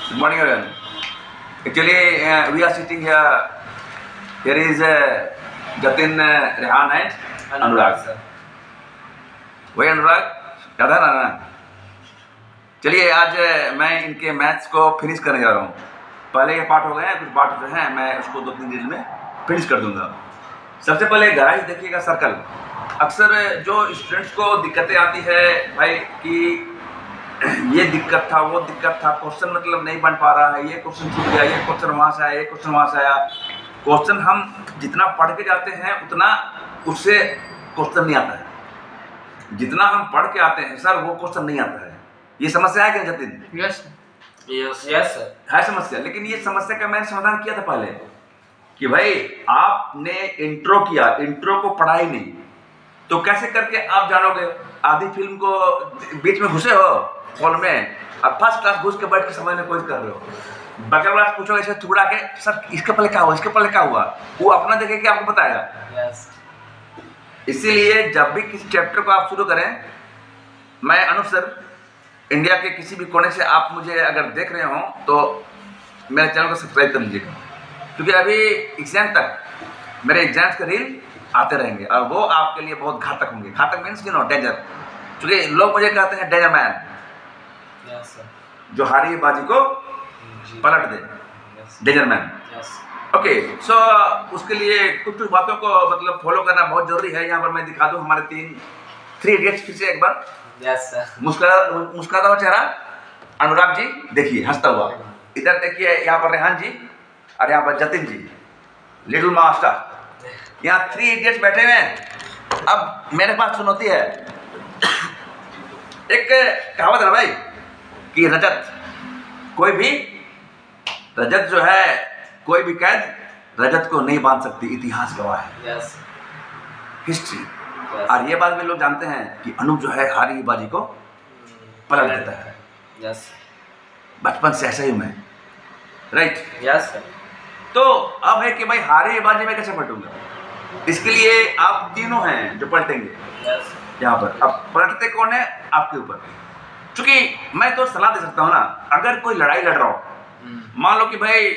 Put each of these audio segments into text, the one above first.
Good morning, everyone. Actually, we are sitting here. Here is Jatin, Rehan, and Anurag. sir. वही अनुराग याद है ना? चलिए आज मैं इनके मैथ्स को फिनिश करने जा रहा हूँ। पहले ये पार्ट हो गए हैं, कुछ पार्ट जो हैं मैं उसको 2-3 दिन में फिनिश कर दूंगा। सबसे पहले गाइस देखिएगा सर्कल। अक्सर जो स्टूडेंट्स को दिक्कतें आती है भाई कि ये दिक्कत था, वो दिक्कत था, क्वेश्चन मतलब नहीं बन पा रहा है, ये क्वेश्चन छूट गया, ये क्वेश्चन वहाँ से आया, ये क्वेश्चन वहाँ से आया। क्वेश्चन हम जितना पढ़ के जाते हैं उतना उससे क्वेश्चन नहीं आता है। जितना हम पढ़ के आते हैं सर वो क्वेश्चन नहीं आता है। ये समस्या है क्या जतिन? Yes sir. है समस्या, लेकिन ये समस्या का मैंने समाधान किया था पहले कि भाई आपने इंट्रो किया, इंट्रो को पढ़ा ही नहीं तो कैसे करके आप जानोगे? आधी फिल्म को बीच में घुसे हो हॉल में, अब फर्स्ट क्लास घुस के बैठ के समझने की कोशिश कर रहे हो। बगल वाला पूछोगे ऐसे थुड़ा के सर इसके पहले क्या हुआ, इसके पहले क्या हुआ, वो अपना देखे कि आपको बताएगा। यस। इसीलिए जब भी किसी चैप्टर को आप शुरू करें, मैं अनुप सर, इंडिया के किसी भी कोने से आप मुझे अगर देख रहे हो तो मेरे चैनल को सब्सक्राइब कर लीजिएगा, क्योंकि अभी एग्जाम तक मेरे एग्जाम्स के रील आते रहेंगे और वो आपके लिए बहुत घातक होंगे। घातक मीन्स यू नो डेंजर, क्योंकि लोग मुझे कहते हैं डेंजर मैन, यस सर। जो हारी बाजी को पलट दे, डेंजर मैन। यस। ओके, सो उसके लिए कुछ बातों को मतलब फॉलो करना बहुत जरूरी है। यहाँ पर मैं दिखा दूँ हमारे 3 इडियट्स फिर से एक बार। Yes sir. मुस्कुराता हुआ चेहरा अनुराग जी, देखिए हंसता हुआ। इधर देखिए यहाँ पर रेहान जी और यहाँ पर जतिन जी, लिटिल मास्टर। यहाँ 3 इडियट्स बैठे हुए हैं। अब मेरे पास चुनौती है। एक कहावत है भाई कि रजत जो है कोई भी कैद रजत को नहीं बांध सकती, इतिहास गवाह है। यस। हिस्ट्री। और ये बात भी लोग जानते हैं कि अनूप जो है हारी बाजी को पलट देता है। यस। बचपन से ऐसा ही मैं, राइट? Yes sir. तो अब है कि भाई हारी बाजी में कैसे पलटूंगा, इसके लिए आप तीनों हैं जो पलटेंगे। यस। यहाँ पर अब पलटते कौन है आपके ऊपर, क्योंकि मैं तो सलाह दे सकता हूँ ना। अगर कोई लड़ाई लड़ रहा हो, मान लो कि भाई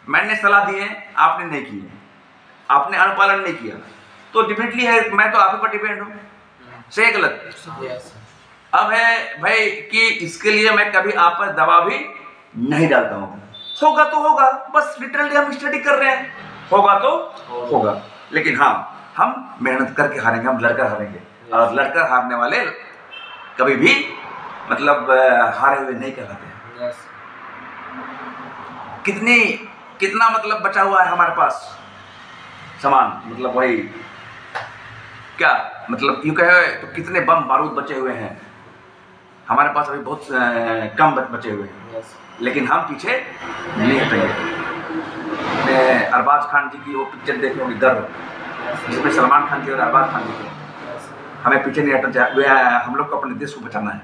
मैंने सलाह दी है, आपने नहीं की है, आपने अनुपालन नहीं किया, तो डिफिनेटली है मैं तो आप ही पर डिपेंड हूँ, सही गलत? यस। अब है भाई कि इसके लिए मैं कभी आप पर दबाव भी नहीं डालता हूँ। होगा तो होगा, बस लिटरली हम स्टडी कर रहे हैं, होगा तो होगा। लेकिन हाँ, हम मेहनत करके हारेंगे, हम लड़कर हारेंगे। और लड़कर हारने वाले कभी भी मतलब हारे हुए नहीं कहलाते हैं। यस। कितना मतलब बचा हुआ है हमारे पास सामान, मतलब वही क्या मतलब यूँ कहे तो कितने बम बारूद बचे हुए हैं हमारे पास? अभी बहुत कम बचे हुए हैं। यस। लेकिन हम पीछे नहीं हटेंगे। अरबाज खान जी की वो पिक्चर देखे होंगे गर्व, जिसमें सलमान खान जी और अरबाज खान जी की, हमें पीछे नहीं हटना चाहिए। हम लोग को अपने देश को बचाना है।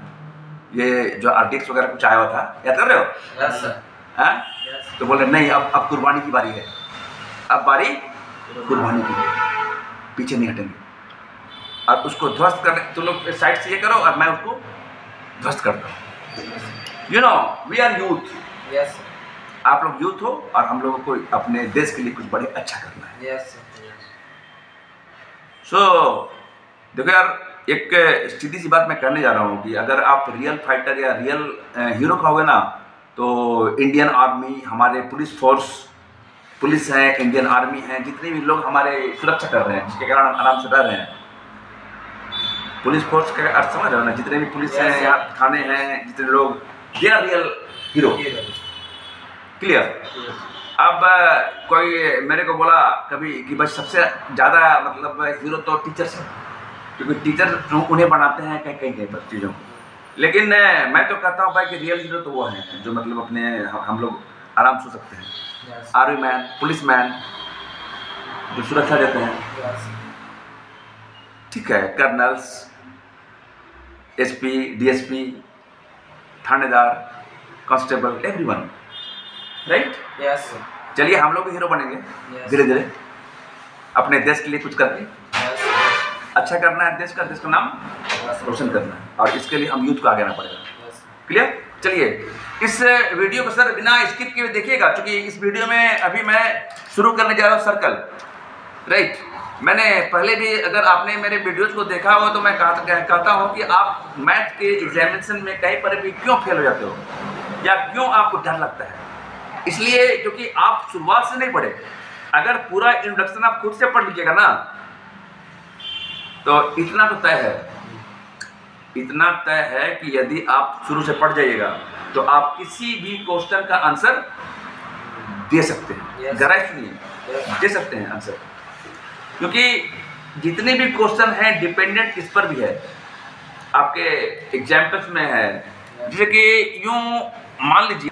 ये जो आर्टिक्स वगैरह कुछ आया हुआ था, याद कर रहे हो? Yes sir. हाँ? तो बोले नहीं, अब कुर्बानी की बारी है, अब बारी कुर्बानी की, पीछे नहीं हटेंगे। और उसको ध्वस्त करने तुम लोग साइड से ये करो और मैं उसको ध्वस्त करता हूँ। You know we are youth. Yes. आप लोग यूथ हो और हम लोगों को अपने देश के लिए कुछ बड़े अच्छा करना है। यस। सो देखो यार, एक सीधी सी बात मैं करने जा रहा हूँ कि अगर आप रियल फाइटर या रियल हीरो खाओगे ना, तो इंडियन आर्मी, हमारे पुलिस फोर्स, पुलिस है, इंडियन आर्मी है, जितने भी लोग हमारे सुरक्षा कर रहे हैं, जिसके कारण हम आराम से रह रहे हैं, पुलिस फोर्स का अर्थ समझ रहे हो ना? जितने भी पुलिस हैं, यहाँ थाने हैं, जितने लोग, they are real hero. Clear? अब कोई मेरे को बोला कभी कि बस सबसे ज़्यादा मतलब हीरो तो टीचर्स हैं, क्योंकि टीचर उन्हें बनाते हैं कहीं पर चीज़ों को। लेकिन मैं तो कहता हूँ भाई कि रियल हीरो तो वो हैं जो मतलब अपने हम लोग आराम सो सकते हैं। आर्मी मैन, पुलिस मैन जो सुरक्षा देते हैं, ठीक है, कर्नल्स, एसपी, डीएसपी, थानेदार, कांस्टेबल, एवरीवन, राइट? यस। चलिए हम लोग भी हीरो बनेंगे धीरे धीरे, अपने देश के लिए कुछ करके। अच्छा करना है देश का नाम रोशन करना है, और इसके लिए हम यूथ को आगे आना पड़ेगा। क्लियर? चलिए इस वीडियो को सर बिना स्किप किए देखिएगा, क्योंकि इस वीडियो में अभी मैं शुरू करने जा रहा हूँ सर्कल, राइट। मैंने पहले भी अगर आपने मेरे वीडियोज को देखा हो तो मैं कहता हूँ कि आप मैथ के एग्जामिनेशन में कहीं पर भी क्यों फेल हो जाते हो या क्यों आपको डर लगता है। इसलिए क्योंकि आप शुरुआत से नहीं पढ़े। अगर पूरा इंट्रोडक्शन आप खुद से पढ़ लीजिएगा ना तो इतना तो तय है, इतना तय है कि यदि आप शुरू से पढ़ जाइएगा तो आप किसी भी क्वेश्चन का आंसर दे सकते हैं। गहराई सुनिए, दे सकते हैं आंसर, क्योंकि जितने भी क्वेश्चन हैं डिपेंडेंट इस पर भी है, आपके एग्जाम्पल्स में है। जैसे कि यूं मान लीजिए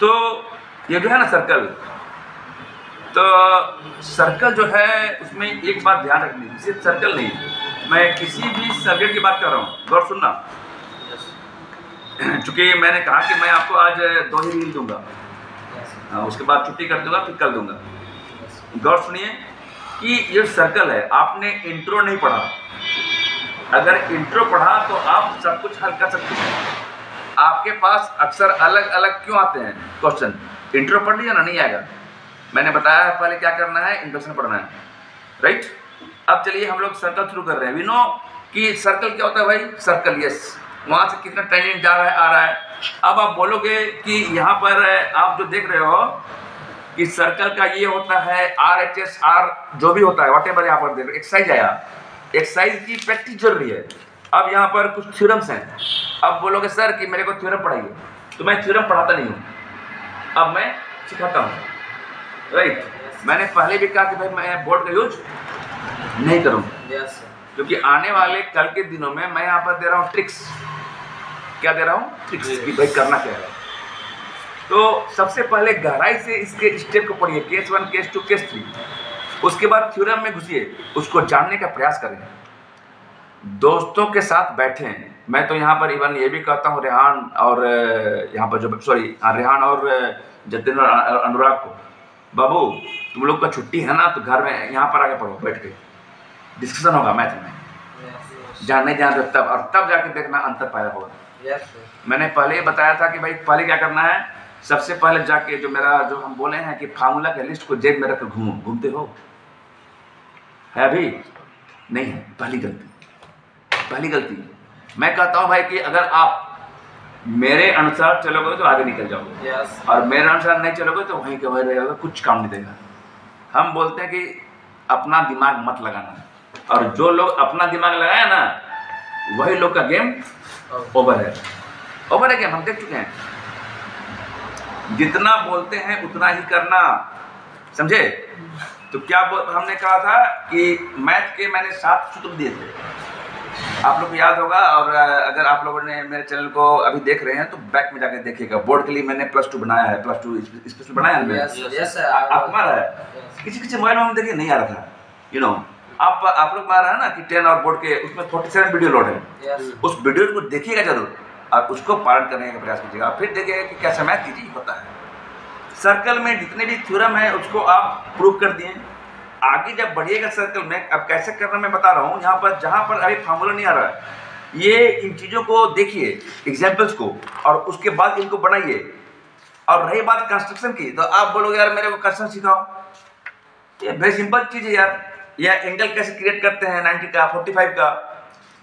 तो ये जो है ना सर्कल, तो सर्कल जो है उसमें एक बात ध्यान रखनी है, सिर्फ सर्कल नहीं, मैं किसी भी सब्जेक्ट की बात कर रहा हूँ, गौर सुनना। चूँकि मैंने कहा कि मैं आपको आज 2 ही रील दूंगा, उसके बाद छुट्टी कर दूंगा, फिर कल दूंगा। गौर सुनिए कि ये सर्कल है, आपने इंट्रो नहीं पढ़ा। अगर इंट्रो पढ़ा तो आप सब कुछ हल कर सकते हैं। आपके पास अक्सर अलग अलग क्यों आते हैं क्वेश्चन, इंट्रो पढ़ लिया ना, नहीं आएगा। मैंने बताया है पहले क्या करना है, इंट्रोडक्शन पढ़ना है, राइट। अब चलिए हम लोग सर्कल शुरू कर रहे हैं। वी नो कि सर्कल क्या होता है भाई, सर्कल, यस, वहाँ से कितना टेंजेंट जा रहा है, आ रहा है। अब आप बोलोगे कि यहाँ पर आप जो देख रहे हो कि सर्कल का ये होता है RHS, R जो भी होता है वॉट एवर, यहाँ पर देखो एक्सरसाइज आया, एक्सरसाइज की प्रैक्टिस जरूरी है। अब यहाँ पर कुछ थ्योरम्स हैं। अब बोलोगे सर कि मेरे को थ्योरम पढ़ाइए, तो मैं थ्योरम पढ़ाता नहीं हूँ, अब मैं सिखाता हूँ, राइट। मैंने पहले भी कहा कि भाई मैं बोर्ड का यूज नहीं करूँगा, क्योंकि आने वाले कल के दिनों में मैं यहाँ पर दे रहा हूँ ट्रिक्स। क्या दे रहा हूँ? ट्रिक्स, कि भाई करना क्या है। तो सबसे पहले गहराई से इसके स्टेप को पढ़िए, केस 1, केस 2, केस 3। उसके बाद थ्योरम में घुसिए, उसको जानने का प्रयास करें, दोस्तों के साथ बैठें। मैं तो यहाँ पर इवन ये भी कहता हूँ रेहान और यहाँ पर जो रेहान और जतिन और अनुराग को, बाबू तुम लोग का छुट्टी है ना, तो घर में यहाँ पर आके पढ़ो, बैठ के डिस्कशन होगा मैथ में, जहाँ नहीं जान रहे तब, और तब जाके देखना अंतर पैदा होगा। मैंने पहले ही बताया था कि भाई पहले क्या करना है, सबसे पहले जाके जो मेरा जो हम बोले हैं कि फार्मूला के लिस्ट को जेब में रखकर घूमो, घूमते हो है अभी नहीं है, पहली गलती। मैं कहता हूँ भाई कि अगर आप मेरे अनुसार चलोगे तो आगे निकल जाओगे, और मेरे अनुसार नहीं चलोगे तो वहीं के वहीं रहेगा, कुछ काम नहीं देगा। हम बोलते हैं कि अपना दिमाग मत लगाना, और जो लोग अपना दिमाग लगाया ना वही लोग का गेम ओवर है गेम, हम देख चुके हैं। जितना बोलते हैं उतना ही करना, समझे। तो क्या हमने कहा था कि मैथ के मैंने 7 सूत्र दिए थे, आप लोग को याद होगा। और अगर आप लोगों ने मेरे चैनल को अभी देख रहे हैं तो बैक में जाकर देखिएगा, बोर्ड के लिए मैंने +2 बनाया है, +2 स्पेशल बनाया है। आप मारा है, किसी मोबाइल में हम देखिए नहीं आ रहा था, यू नो। आप लोग मारा है ना कि 10 और बोर्ड के, उसमें 47 वीडियो लोड है। उस वीडियो को देखिएगा जरूर, और उसको पालन करने का प्रयास कीजिएगा, फिर देखिएगा कि कैसा मैथ इजी होता है। सर्कल में जितने भी थ्योरम है उसको आप प्रूव कर दिए, आगे जब बढ़िएगा सर्कल में, अब कैसे करना मैं बता रहा हूँ। यहाँ पर जहाँ पर अभी फार्मूला नहीं आ रहा है, ये इन चीज़ों को देखिए, एग्जाम्पल्स को, और उसके बाद इनको बनाइए। और रही बात कंस्ट्रक्शन की, तो आप बोलोगे यार मेरे को कंस्ट्रक्शन सिखाओ, ये वेरी सिंपल चीज़ है यार। या एंगल कैसे क्रिएट करते हैं 90 का 45 का,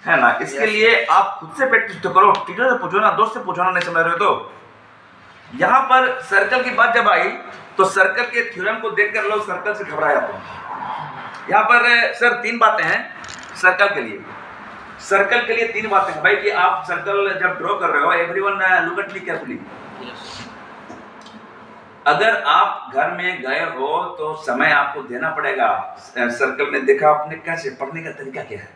है ना। इसके लिए आप खुद से प्रैक्टिस तो करो, टीचर से पूछो ना, दोस्त से पूछो ना, नहीं समझ रहे हो तो। यहाँ पर सर्कल की बात जब आई तो सर्कल के थ्योरम को देखकर लोग सर्कल से घबरा जाते हैं। यहाँ पर सर 3 बातें हैं सर्कल के लिए। सर्कल के लिए 3 बातें हैं भाई, कि आप सर्कल जब ड्रॉ कर रहे हो, everyone look at me carefully. अगर आप घर में गए हो तो समय आपको देना पड़ेगा। सर्कल में देखा आपने कैसे पढ़ने का तरीका क्या है।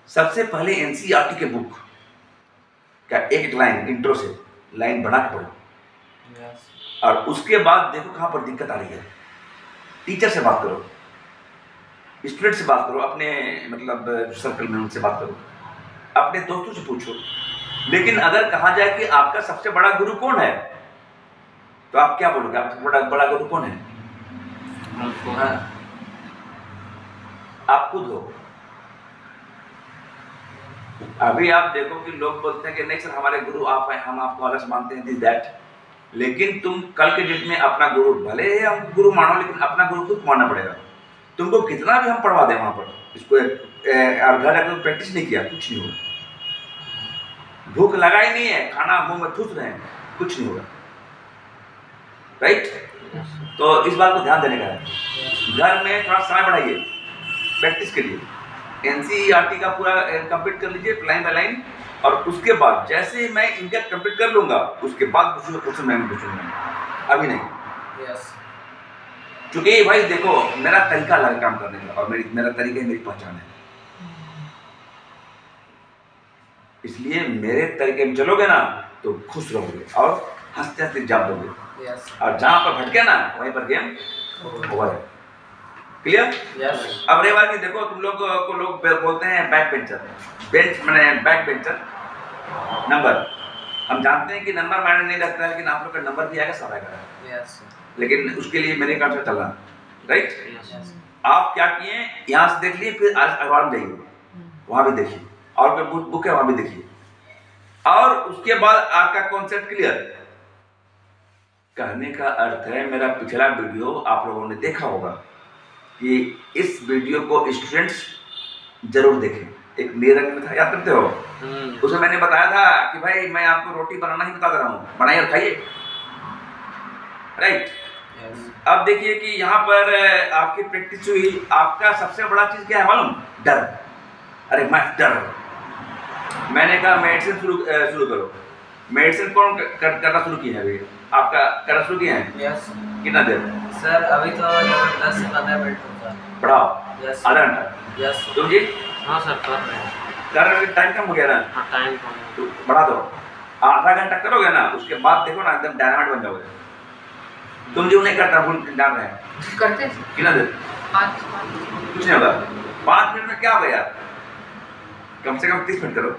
सबसे पहले NCERT के बुक का एक लाइन इंट्रो से लाइन बना के पढ़ो, और उसके बाद देखो कहाँ पर दिक्कत आ रही है। टीचर से बात करो, स्टूडेंट से बात करो, अपने मतलब सर्कल में उनसे बात करो, अपने दोस्तों से पूछो। लेकिन अगर कहा जाए कि आपका सबसे बड़ा गुरु कौन है, तो आप क्या बोलोगे? आपका बड़ा गुरु कौन है? आप खुद हो। अभी आप देखो कि लोग बोलते हैं कि नहीं सर हमारे गुरु आप हैं, हम आपको अलग मानते हैं, दिस दैट। लेकिन तुम कल के डेट में अपना गुरु, भले ही हम गुरु मानो, लेकिन अपना गुरु खुद मानना पड़ेगा। तुमको कितना भी हम पढ़वा दें वहां पर, इसको और घर अगर प्रैक्टिस नहीं किया कुछ नहीं होगा। भूख लगा ही नहीं है, खाना मुंह में ठूस रहे हैं, कुछ नहीं होगा। राइट? तो इस बात को ध्यान देने का है। घर में थोड़ा समय बढ़ाइए प्रैक्टिस के लिए। NCERT का पूरा कंप्लीट कर लीजिए लाइन बाय लाइन, और उसके बाद जैसे ही मैं इनका कंप्लीट कर लूंगा उसके बाद पूछूंगा क्वेश्चन, मैं पूछूंगा, अभी नहीं। यस क्योंकि भाई देखो मेरा तरीका अलग है काम करने का, और मेरा तरीका ही मेरी पहचान है। इसलिए मेरे तरीके में चलोगे ना तो खुश रहोगे और हंसते हंसते जवाब दोगे। यस और जहां पर भटके ना वहीं पर गेम ओवर है। क्लियर? यस अब रही बात की, देखो तुम लोग को लोग बोलते हैं बैक बेंचर, बेंच मैंने बैक बेंचर। नंबर हम जानते हैं कि नंबर मायने नहीं रखता है, लेकिन आप लोग का नंबर भी आएगा, सब आएगा। यस लेकिन उसके लिए मेरे कार्ड से चलना, राइट? यस आप क्या किए, यहाँ से देख लिए, फिर आज अखबार में जाइए, वहां भी देखिए, और कोई बुक है वहां भी देखिए, और उसके बाद आपका कॉन्सेप्ट क्लियर। कहने का अर्थ है, मेरा पिछला वीडियो आप लोगों ने देखा होगा कि इस वीडियो को स्टूडेंट्स जरूर देखें। एक निरंक में था, याद करते हो? उसमें मैंने बताया था कि भाई मैं आपको रोटी बनाना ही बता दे रहा हूँ, बनाइए और खाइए। राइट? अब देखिए कि यहाँ पर आपकी प्रैक्टिस हुई। आपका सबसे बड़ा चीज क्या है मालूम? डर। अरे मैं डर, मैंने कहा मेडिसिन शुरू करो। मेडिसिन कौन करना शुरू किया है अभी? आपका करना शुरू किया है? यस कितना देर? सर अभी तो 10 से 15 मिनट होता है। बढ़ाओ। यस आधा घंटा। यस तुम जी हाँ सर कर रहे हैं। कर रहे हो, टाइम कम हो गया ना? हाँ टाइम कम तो बढ़ा दो। आधा घंटा करोगे ना, उसके बाद देखो ना एकदम डायनामाइट बन जाओगे। तुम जो नहीं करता भूल जान रहे हैं, करते कितना देर? 5 कुछ नहीं होगा। 5 मिनट में क्या होगा यार? कम से कम 30 मिनट करो।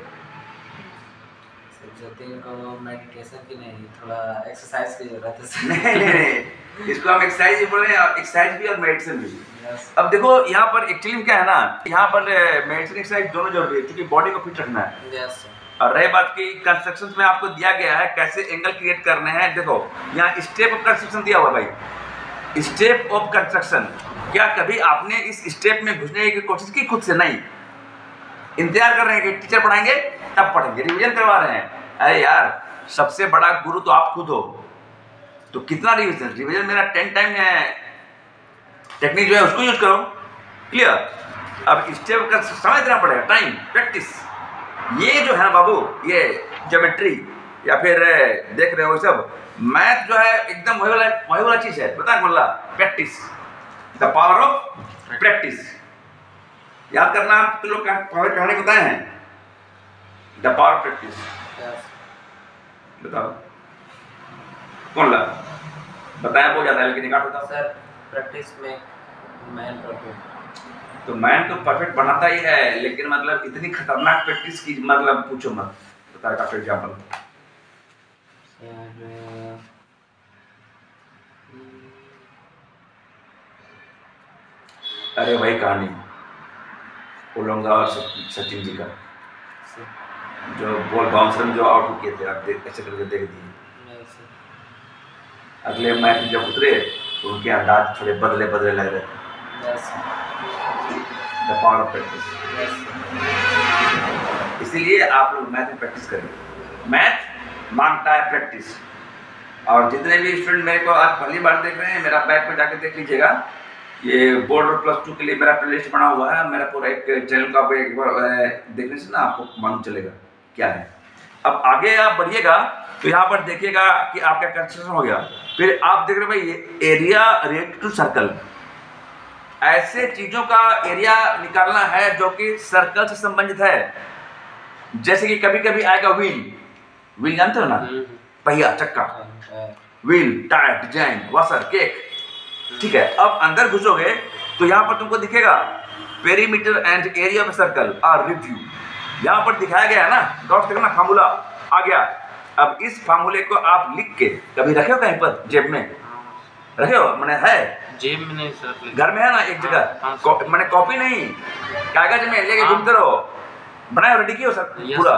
जतिन को मेडिटेशन की नहीं, थोड़ा एक्सरसाइज की जरूरत है सर। नहीं, इसको हम एक्सरसाइज ही बोल रहे हैं, एक्सरसाइज भी और मेडिसिन भी। यस अब देखो यहाँ पर एक्चुअली क्या है ना, यहाँ पर मेडिसिन एक्सरसाइज दोनों जरूरी है, क्योंकि बॉडी को फिट रखना है। यस और रही बात की कंस्ट्रक्शन में आपको दिया गया है कैसे एंगल क्रिएट करने हैं। देखो यहाँ स्टेप ऑफ कंस्ट्रक्शन दिया हुआ भाई, स्टेप ऑफ कंस्ट्रक्शन। क्या कभी आपने इस स्टेप में घुसने की कोशिश की खुद से? नहीं। इंतजार कर रहे हैं कि टीचर पढ़ाएंगे तब पढ़ेंगे, रिवीजन करवा रहे हैं। अरे यार सबसे बड़ा गुरु तो आप खुद हो, तो कितना रिवीजन? रिवीजन मेरा 10 टाइम है। टेक्निक जो है उसको यूज करो। क्लियर? अब स्टेप का समय देना पड़ेगा, टाइम, प्रैक्टिस। ये जो है ना बाबू, ये ज्योमेट्री या फिर देख रहे हो सब मैथ जो है एकदम वही वाला चीज है। पता है बोला? Practice, the power of practice. याद करना, तुम लोग पावर कहानी बताए हैं, द पावर ऑफ प्रैक्टिस। बताओ कौन ला बताया? बहुत ज्यादा है लेकिन निकाल बताओ सर। प्रैक्टिस में मैन परफेक्ट, तो मैन तो परफेक्ट बनाता ही है, लेकिन मतलब इतनी खतरनाक प्रैक्टिस की मतलब पूछो मत। बता डॉक्टर एग्जाम्पल। अरे भाई कहानी ओलंगा और सचिन जी का, जो बॉल बाउंसर में जो आउट किए थे, आप ऐसे करके देख दिए। अगले मैच में जब उतरे तो उनके अंदाज थोड़े बदले लग रहे थे। The power of practice. इसीलिए आप लोग मैथ में प्रैक्टिस करें। मैथ मांगता है प्रैक्टिस। और जितने भी स्टूडेंट मेरे को आज पहली बार देख रहे हैं, मेरा बैक में जाके देख लीजिएगा। ये बोर्ड और +2 के लिए मेरा प्लेलिस्ट बना हुआ है। मेरा पूरा एक चैनल का एक बार देखने से ना आपको मालूम चलेगा क्या है। अब आगे आप बढ़िएगा तो यहाँ पर देखिएगा कि आपका कंस्ट्रक्शन हो गया। फिर आप देख रहे भाई एरिया रेट टू सर्कल। ऐसे चीजों का एरिया निकालना है जो कि सर्कल से संबंधित है। जैसे कि कभी कभी आएगा व्हील जानते हो ना, पहिया, चक्का, wheel, tyre, design, washer, cake. ठीक है, अब अंदर घुसोगे तो यहाँ पर तुमको दिखेगा perimeter and area of circle are review. यहाँ पर दिखाया गया है ना, डॉट देखना, फार्मूला आ गया। अब इस फार्मूले को आप लिख के कभी रखे हो कहीं पर जेब में? रखे हो? मैंने है जेब में नहीं सर, घर में है ना एक जगह। मैंने कॉपी नहीं, कागज में लेके घूमते रहो। बनाया रेडी किया सर पूरा?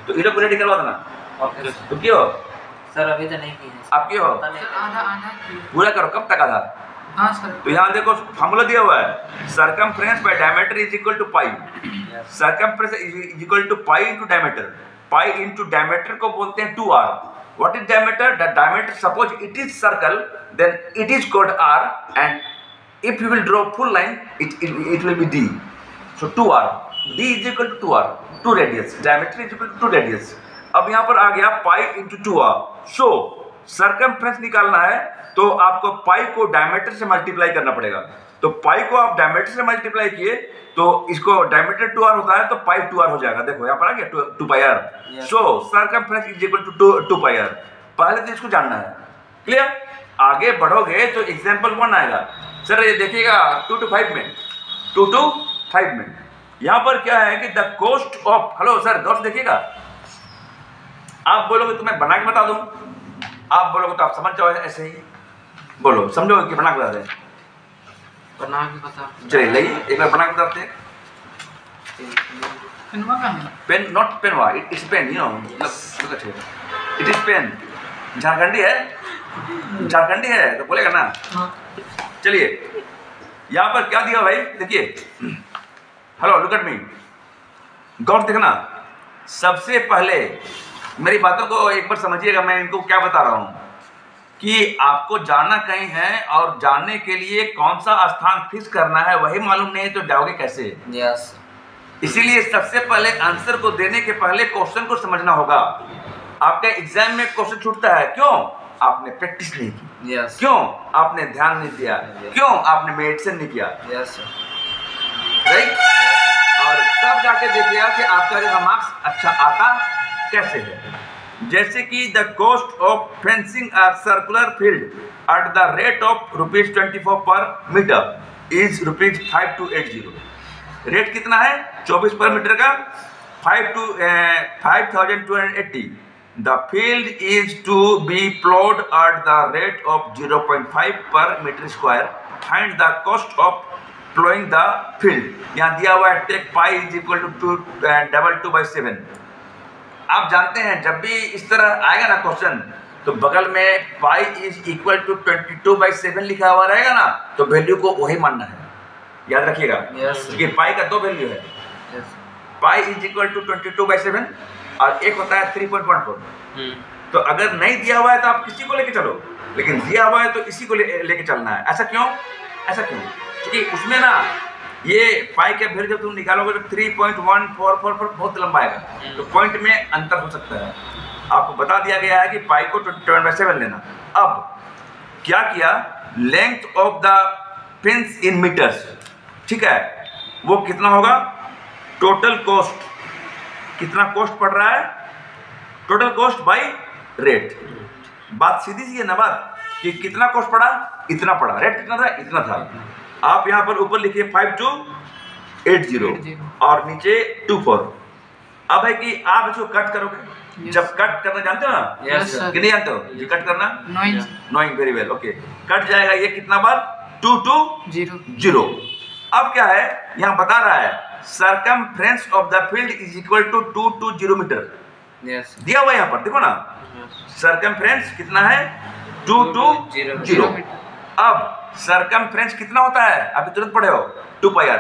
तो ये लोग रेडी करवा देना। ओके तो क्यों सर, अभी तो नहीं की है आप क्यों पता नहीं। आधा पूरा करो, कब तक आधा? हाँ सर। तो यहाँ देखो फार्मूला दिया हुआ है, circumference by diameter is equal to pi. Circumference is equal to pi into diameter. Pi into diameter को बोलते हैं 2r। What is diameter? The diameter, suppose it is circle, then it is called r, and if you will draw full line it will be d. So 2r, d is equal to 2r, 2 radius, diameter is equal to 2 radius. अब यहाँ पर आ गया pi into 2r। सो circumference निकालना है तो आपको पाई को डायमीटर से मल्टीप्लाई करना पड़ेगा। तो पाई को आप डायमीटर से मल्टीप्लाई किए तो इसको डायमीटर 2r होता है तो पाई 2r हो जाएगा। देखो यहाँ पर आ गया 2 pi r। So circumference is equal to 2 pi r। पहले तो इसको जानना है। क्लियर? आगे बढ़ोगे तो एग्जाम्पल 1 आएगा। सर ये देखिएगा 2 to 5 में, 2 to 5 में यहाँ पर क्या है कि the cost of, hello sir गौर से देखिएगा, आप बोलोगे तो मैं बना के बता दूं, आप बोलोगे तो आप समझ जाओ ऐसे ही। बोलो, समझोगे कि बना के बता दें? बना के बता। चलिए लाइए एक बार बना के बताते हैं। पेनवा कहाँ है? पेन, नॉट पेनवा, it is pen, you know, it is pen. Jharkhandi है, झारखंडी है तो बोलेगा ना। चलिए यहाँ पर क्या दिया भाई, देखिए, हेलो लुक एट मी, गौर देखना। सबसे पहले मेरी बातों को एक बार समझिएगा, मैं इनको क्या बता रहा हूँ कि आपको जाना कहीं है और जानने के लिए कौन सा स्थान फिक्स करना है वही मालूम नहीं है तो जाओगे कैसे? यस। इसीलिए सबसे पहले आंसर को देने के पहले क्वेश्चन को समझना होगा। आपके एग्जाम में क्वेश्चन छूटता है, क्यों? आपने प्रैक्टिस नहीं की। यस। क्यों? आपने ध्यान नहीं दिया। क्यों? आपने मेडिटेशन नहीं किया। Yes right? और तब जाके देखिएगा कि आपका जो मार्क्स अच्छा आता कैसे है। जैसे कि the cost of fencing a circular field at the rate of ₹24 पर मीटर इज ₹5280। रेट कितना है? 24 पर मीटर का, 5280। The field is to be ploughed at the rate of 0.5 per metre square. Find the cost of ploughing the field. यहाँ दिया हुआ है take pi is equal to 2/7। आप जानते हैं जब भी इस तरह आएगा ना क्वेश्चन तो बगल में पाई इज इक्वल टू 22/7 लिखा हुआ रहेगा ना, तो वैल्यू को वही मानना है, याद रखिएगा। क्योंकि पाई का 2 वैल्यू है, पाई इज इक्वल टू 22/7 और एक होता है 3.14। तो अगर नहीं दिया हुआ है तो आप किसी को लेके चलो, लेकिन दिया हुआ है तो इसी को लेके चलना है। ऐसा क्यों? ऐसा क्यों? क्योंकि उसमें ना ये पाई के वैल्यू जब तुम निकालोगे तो 3.144 बहुत लंबा आएगा, तो पॉइंट में अंतर हो सकता है। आपको बता दिया गया है कि पाई को 27 लेना। अब क्या किया, length of the fence in metres, ठीक है, वो कितना होगा? टोटल कॉस्ट, कितना कॉस्ट पड़ रहा है? Total cost by rate. बात सीधी सी है ना बात, कि कितना कॉस्ट पड़ा, इतना पड़ा, रेट कितना था, इतना था। आप यहाँ पर ऊपर लिखिए 5280 और नीचे 24। अब है कि आप इसको कट करोगे, जब कट करना जानते हो ना? यस कि नहीं जानते हो? ये कट करना knowing very well, okay. Cut जाएगा ये कितना बार? 2 to 0। अब क्या है, यहाँ बता रहा है circumference of the field is equal to 2 to 0 metre. Yes. दिया हुआ यहाँ पर देखो ना, सरकमफ्रेंस कितना है? 2 to 0। अब सरकमफ्रेंस कितना होता है? अभी तुरंत पढ़े हो, 2 पाई r।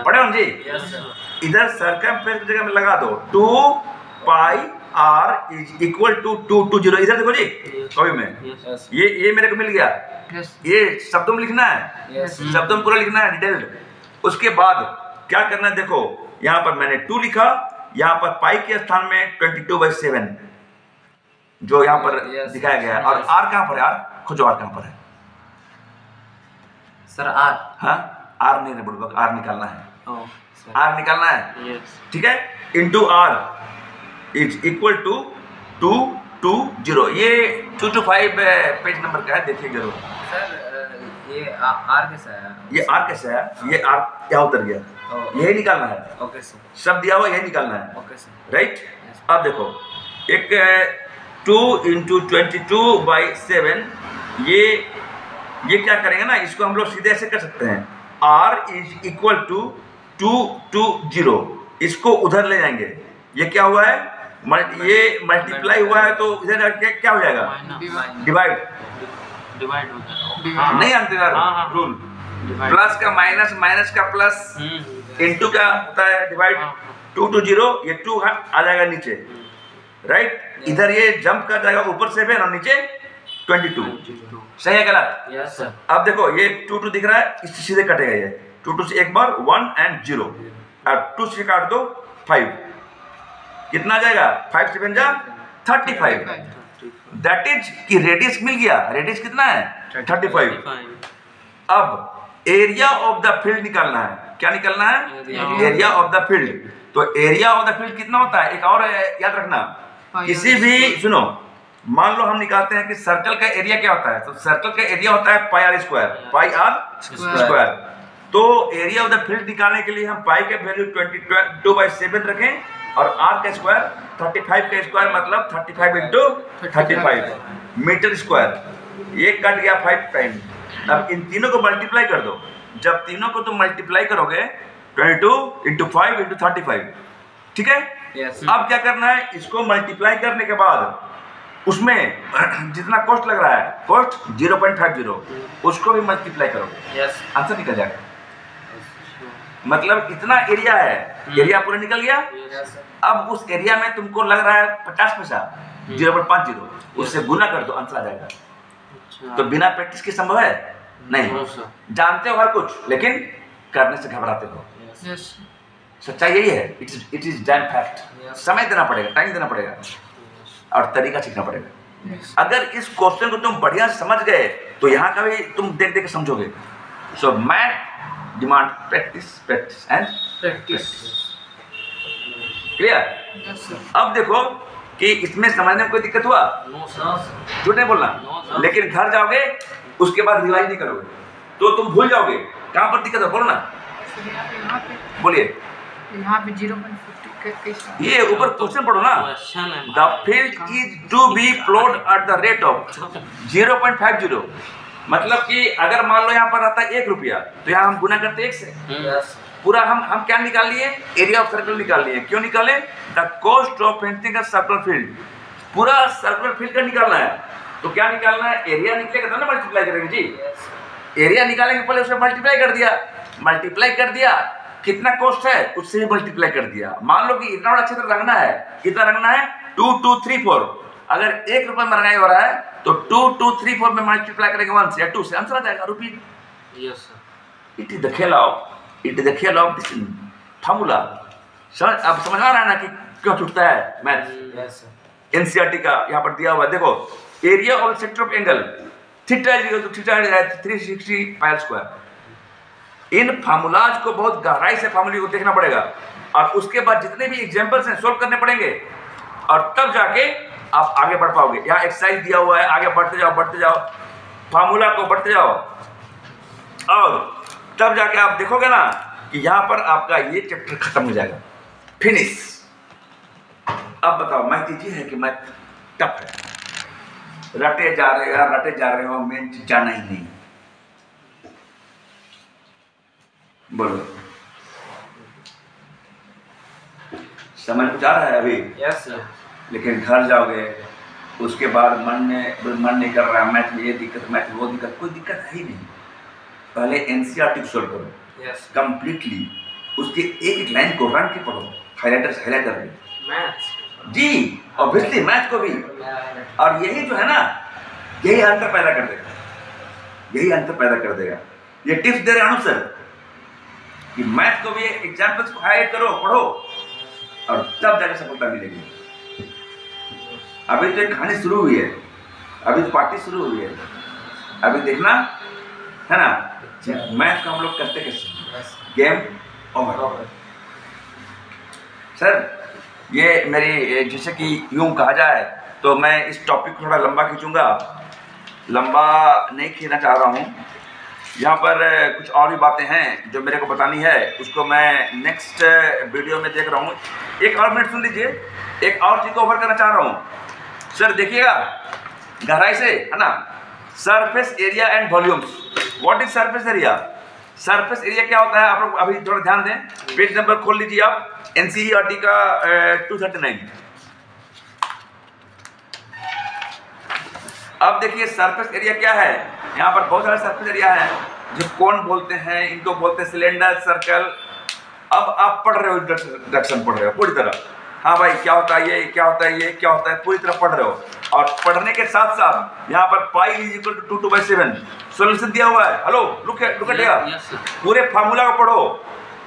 पढ़े हो जी? इधर सरकमफ्रेंस की जगह में लगा दो 2 pi r is equal to 2 to 0। इधर देखो जी, कॉपी में ये मेरे को मिल गया। ये शब्दों में लिखना है, शब्दों में पूरा लिखना है डिटेल्ड। उसके बाद क्या करना है, देखो यहाँ पर मैंने 2 लिखा, यहाँ पर पाई के स्थान में 22/7 जो यहाँ पर दिखाया गया है। और r कहाँ पर है? r खोजो, r कहाँ पर है सर? आर। हाँ, आर नहीं बुड़बक, आर निकालना है, आर निकालना है, ठीक है। Into r is equal to 2 to 0। ये 2 to 5 पेज नंबर का है, देखिए जरूर। सर ये आर कैसा है? ये आर कैसा है? ये आर क्या उतर गया, यही निकालना है। Okay sir. सब दिया हुआ यही निकालना है। Okay sir. राइट? अब देखो एक 2 into 22/7, ये क्या करेंगे ना, इसको हम लोग सीधे ऐसे कर सकते हैं, r is equal to 2 to 0। इसको उधर ले जाएंगे। ये क्या हुआ है, ये मल्टीप्लाई हुआ है तो इधर जाके क्या हो जाएगा, डिवाइड हो जाएगा। नहीं जानते यार रूल, प्लस का माइनस, माइनस का प्लस, इनटू क्या होता है डिवाइड, 2 to 0, ये 2 आ जाएगा नीचे, राइट। इधर ये जंप कर जाएगा ऊपर 7 और नीचे 22, सही है गलत? Yes sir. अब देखो ये 2 2 दिख रहा है, इससे सीधे कटेगा ये 2 2 से एक बार 1 and 0, और 2 से काट दो 5, कितना आ जाएगा 5 7 जा 35, दैट इज कि रेडियस मिल गया। रेडियस कितना है 35। अब एरिया ऑफ द फील्ड निकालना है, क्या निकालना है, एरिया ऑफ द फील्ड। तो एरिया ऑफ द फील्ड कितना होता है, एक और याद रखना, किसी भी सुनो, मान लो हम निकालते हैं कि सर्कल का एरिया क्या होता है, तो सर्कल का एरिया होता है pi r square, pi r square. तो एरिया ऑफ द फील्ड निकालने के लिए हम पाई का वैल्यू 22/7 रखें और आर का स्क्वायर 35 का स्क्वायर मतलब 35 इंटू 35 मीटर स्क्वायर। ये कट गया 5 टाइम। अब इन तीनों को मल्टीप्लाई कर दो, जब तीनों को तुम मल्टीप्लाई करोगे 22 इंटू 5 इंटू 35, ठीक है। अब क्या करना है, इसको मल्टीप्लाई करने के बाद उसमें जितना कॉस्ट लग रहा है, कॉस्ट 0.50, उसको भी मल्टीप्लाई करोगे, आंसर निकल जाएगा। मतलब इतना एरिया है, एरिया पूरा निकल गया। अब उस एरिया में तुमको लग रहा है 50 पैसा, 0.50, उससे गुना कर दो, आंसर आ जाएगा। तो बिना प्रैक्टिस के संभव है नहीं, जानते हो हर कुछ लेकिन करने से घबराते हो। सच्चाई यही है, इट इज डैम फैक्ट। समय देना पड़ेगा, टाइम देना पड़ेगा और तरीका सीखना पड़ेगा। अगर इस क्वेश्चन को तुम बढ़िया से समझ गए तो यहाँ का भी तुम देख देख के समझोगे। So math demand practice, practice and practice. Clear? अब देखो कि इसमें समझने में कोई दिक्कत हुआ? झूठ नहीं बोलना, लेकिन घर जाओगे उसके बाद रिवाइज नहीं करोगे तो तुम भूल जाओगे। कहाँ पर दिक्कत है बोलो ना, बोलिए। यहाँ पे 0.50 ये ऊपर क्वेश्चन पढ़ो ना, the field is to be ploughed at the rate of 0.50। मतलब कि अगर मान लो यहाँ पर आता है 1 रुपया तो यहाँ हम गुना करते 1 से। पूरा हम क्या निकाल लिए, एरिया ऑफ सर्कल निकाल लिए। क्यों निकाले? The cost of painting a circular field, पूरा सर्कुलर फील्ड का निकालना है। तो क्या निकालना है, एरिया निकलेगा तो ना मल्टीप्लाई करेंगे जी। एरिया निकालेंगे पहले उसे मल्टीप्लाई कर दिया, मल्टीप्लाई कर दिया, कितना कॉस्ट है उससे भी मल्टीप्लाई कर दिया। मान लो कि इतना बड़ा क्षेत्र रंगना है, कितना रंगना है 2 2 3 4। अगर 1 रुपये में रंगाई हो रहा है तो 2 2 3 4 में मल्टीप्लाई करेंगे 1 से या 2 से, आंसर आ जाएगा rupees. Yes sir. It is the खेल ऑफ दिस फार्मूला। अब समझ आ रहा है ना कि क्यों छूटता है मैथ। Yes sir. एनसीईआरटी का यहाँ पर दिया हुआ है, देखो area of sector of angle theta is equal to theta 360 pi square. इन फार्मूलाज को बहुत गहराई से फार्मूले को देखना पड़ेगा और उसके बाद जितने भी एग्जांपल्स हैं सोल्व करने पड़ेंगे और तब जाके आप आगे बढ़ पाओगे। यहाँ एक्सरसाइज दिया हुआ है, आगे बढ़ते जाओ फार्मूला को बढ़ते जाओ और तब जाके आप देखोगे ना कि यहाँ पर आपका ये चैप्टर खत्म हो जाएगा, फिनिश। अब बताओ मैथ इजी है कि मैथ टफ है? रटे जा रहे हो, मेन चीज जाना ही नहीं। बोलो समझ कुछ आ रहा है अभी? Yes sir. लेकिन घर जाओगे उसके बाद मन नहीं कर रहा, मैथ में ये दिक्कत, मैथ में वो दिक्कत, कोई दिक्कत है ही नहीं। पहले एनसीईआरटी सॉल्व करो यस कंप्लीटली, उसके एक लाइन को रन के पढ़ो, हाईलाइटर से हाईलाइट करके मैथ जी, ऑब्वियसली मैथ को भी। और यही जो है ना, यही अंतर पैदा कर देगा, यही अंतर पैदा कर देगा। ये टिप्स दे रहे हैं सर कि मैथ को भी एग्जाम्पल्स को हाईलाइट करो, पढ़ो और तब जाकर सफलता मिलेगी। अभी तो एक कहानी शुरू हुई है, अभी तो पार्टी शुरू हुई है, अभी देखना है ना मैथ को हम लोग करते कैसे। Game over. सर ये मेरी जैसे कि यूं कहा जाए तो मैं इस टॉपिक को थोड़ा लंबा खींचूंगा, लंबा नहीं खींचना चाह रहा हूँ। यहाँ पर कुछ और भी बातें हैं जो मेरे को बतानी है, उसको मैं नेक्स्ट वीडियो में देख रहा हूँ। एक और मिनट सुन लीजिए, एक और चीज़ को ओवर करना चाह रहा हूँ। सर देखिएगा गहराई से, है ना। Surface area and volumes. What is surface area? Surface area क्या होता है आप लोग अभी थोड़ा ध्यान दें, पेज नंबर खोल लीजिए आप, एनसीईआरटी का 239। अब देखिए सरफेस एरिया क्या है, यहाँ पर बहुत सारे सरफेस एरिया है जो कौन बोलते हैं, इनको बोलते हैं सिलेंडर, सर्कल। अब आप पढ़ रहे हो, इंट्रोडक्शन पढ़ रहे हो पूरी तरह, हाँ भाई क्या होता है ये, क्या होता है ये, क्या होता है, पूरी तरह पढ़ रहे हो। और पढ़ने के साथ साथ यहाँ पर pi is equal to 2/7 solution दिया हुआ है। हेलो लुक एट पूरे फार्मूला को पढ़ो,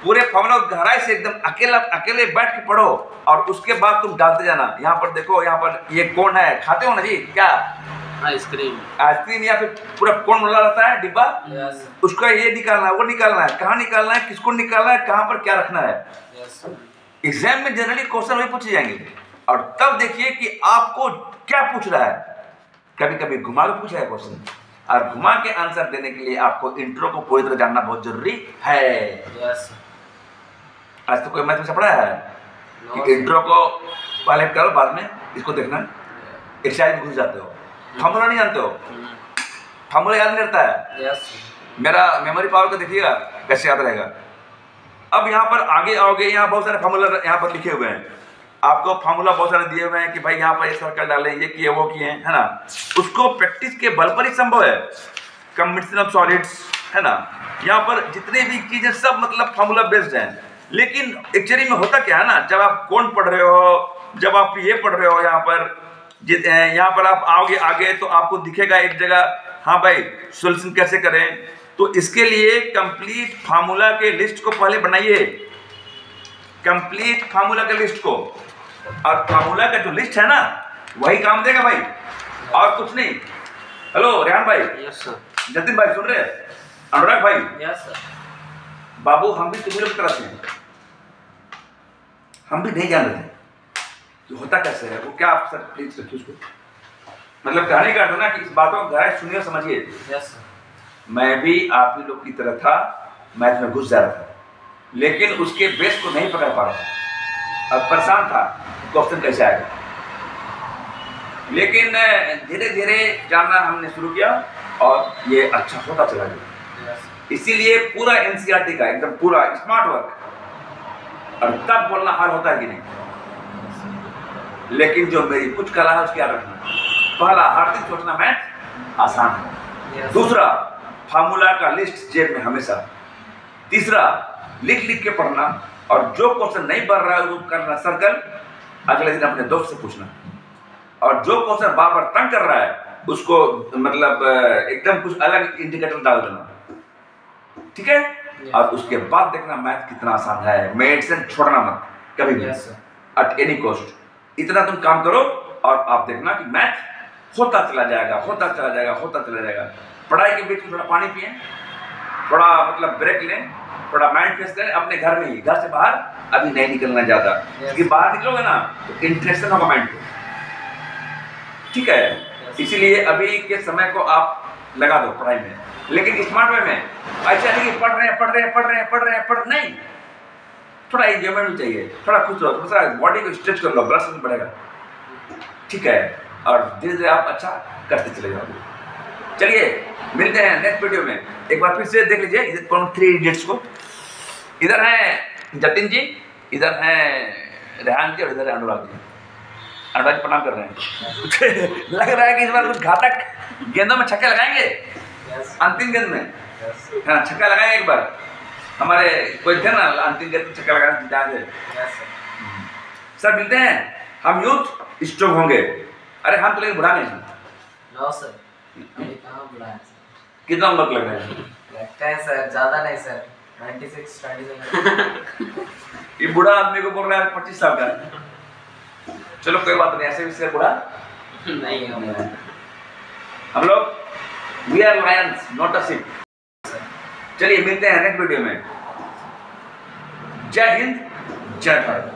पूरे फार्मूला को गहराई से एकदम अकेले बैठ के पढ़ो, और उसके बाद तुम डालते जाना। यहाँ पर देखो, यहाँ पर ये कौन है, खाते हो ना जी क्या, आइसक्रीम या फिर पूरा कौन वाला रहता है डिब्बा, उसका ये निकालना है, वो निकालना है, कहाँ निकालना है, किसको निकालना है, कहाँ पर क्या रखना है। एग्जाम में जनरली क्वेश्चन वही पूछे जाएंगे, और तब देखिए कि आपको क्या पूछ रहा है। कभी कभी घुमा के पूछा है क्वेश्चन, और घुमा के आंसर देने के लिए आपको इंट्रो को पूरी तरह जानना बहुत जरूरी है। आज तो कोई मैथ में पढ़ा है कि इंट्रो को पहले करो बाद में इसको देखना, एक्सरसाइज में घुस जाते हो, फार्मूला नहीं जानते हो, फार्मूला याद नहीं रहता है। मेरा मेमोरी पावर को देखिएगा कैसे याद रहेगा। अब यहाँ पर आगे आओगे, यहाँ बहुत सारे फार्मूला यहाँ पर लिखे हुए हैं, आपको फार्मूला बहुत सारे दिए हुए हैं कि भाई यहाँ पर ये सर्कल डाले, ये किए वो किए, है ना। उसको प्रैक्टिस के बल पर ही संभव है, कॉम्बिनेशन ऑफ सॉलिड्स, है ना। यहाँ पर जितने भी चीजें सब मतलब फार्मूला बेस्ड हैं, लेकिन एक्चुअली में होता क्या है ना, जब आप कौन पढ़ रहे हो, जब आप ये पढ़ रहे हो, यहाँ पर आप आओगे आगे तो आपको दिखेगा एक जगह, हाँ भाई सोल्यूशन कैसे करें। तो इसके लिए कंप्लीट फार्मूला के लिस्ट को पहले बनाइए, कंप्लीट फार्मूला के लिस्ट को, और फार्मूला का जो लिस्ट है ना वही काम देगा भाई, और कुछ नहीं। हेलो रेहान भाई, यस सर, जतिन भाई सुन रहे, अनुराग भाई, यस सर, बाबू हम भी तुम्हें लोग तरह से, हम भी नहीं जान रहे थे तो होता कैसे है वो, क्या आप सर प्लीज रखिए उसको, मतलब कहने का ना कि इस बातों को गहराई सुनिए और समझिए। यस सर, मैं भी आप ही लोग की तरह था, मैथ में घुस जा रहा था, लेकिन उसके बेस को नहीं पकड़ पा रहा था, अब परेशान था क्वेश्चन कैसे आएगा। लेकिन धीरे धीरे जानना हमने शुरू किया और ये अच्छा होता चला गया। इसीलिए पूरा एनसीईआरटी का एकदम पूरा स्मार्ट वर्क, और तब बोलना हाल होता है कि नहीं। लेकिन जो मेरी कुछ कला है उसकी याद रखना, पहला हार्दिक सोचना मैथ आसान है, दूसरा फार्मूला का लिस्ट जेब में हमेशा, तीसरा लिख लिख के पढ़ना, और जो क्वेश्चन नहीं पढ़ रहा है वो करना सर्कल, अगले दिन अपने दोस्त से पूछना, और जो क्वेश्चन बार बार तंग कर रहा है उसको मतलब एकदम कुछ अलग इंडिकेटर डाल देना, ठीक है। और उसके बाद देखना मैथ कितना आसान है, मेडिसिन छोड़ना मत कभी भी, एट एनी कॉस्ट। इतना तुम काम करो और आप देखना कि मैथ होता चला जाएगा, होता चला जाएगा, होता चला जाएगा। पढ़ाई के बीच में थोड़ा पानी पिए, थोड़ा मतलब ब्रेक लें, थोड़ा माइंड फ्रेश करें अपने घर में ही, घर से बाहर अभी नहीं निकलना ज़्यादा, क्योंकि बाहर निकलोगे ना तो इंटरेक्शन होगा माइंड को, ठीक है। इसीलिए अभी के समय को आप लगा दो पढ़ाई में, लेकिन स्मार्ट वे में, ऐसा नहीं कि पढ़ रहे नहीं, थोड़ा एंजॉयमेंट भी चाहिए, थोड़ा खुश रहो, थोड़ा बॉडी को स्ट्रेच कर लो, ब्लड सर्कुलेशन बढ़ेगा, ठीक है। और धीरे धीरे आप अच्छा करते चले जाओगे। चलिए मिलते हैं नेक्स्ट वीडियो में। एक बार फिर से देख लीजिए इधर कौन 3 इडियट्स को, इधर हैं जतिन जी, इधर हैं रेहान जी, और इधर है अनुराग जी। अनुराग जी प्रणाम कर रहे हैं लग रहा है कि इस बार कुछ घातक गेंदों में छक्के लगाएंगे, अंतिम गेंद में, हाँ छक्का लगाएंगे एक बार। हमारे कोई थे ना अंतिम गेंद में छक्का लगाना जिता थे। सर मिलते हैं, हम यूथ स्ट्रॉन्ग होंगे। अरे हम तो लेकिन बुढ़ा नहीं हैं। नो सर, अभी कहाँ बुढ़ा है सर। कितना उम्र लग रहा है? लगता है सर, ज़्यादा नहीं सर, 96-27। ये बुढ़ा आदमी को बोल रहा है 25 साल का। चलो कोई बात नहीं, ऐसे भी सर बुढ़ा नहीं है हम लोग, we are lions not a ship. चलिए मिलते हैं नेक्स्ट वीडियो में। जय हिंद, जय भारत।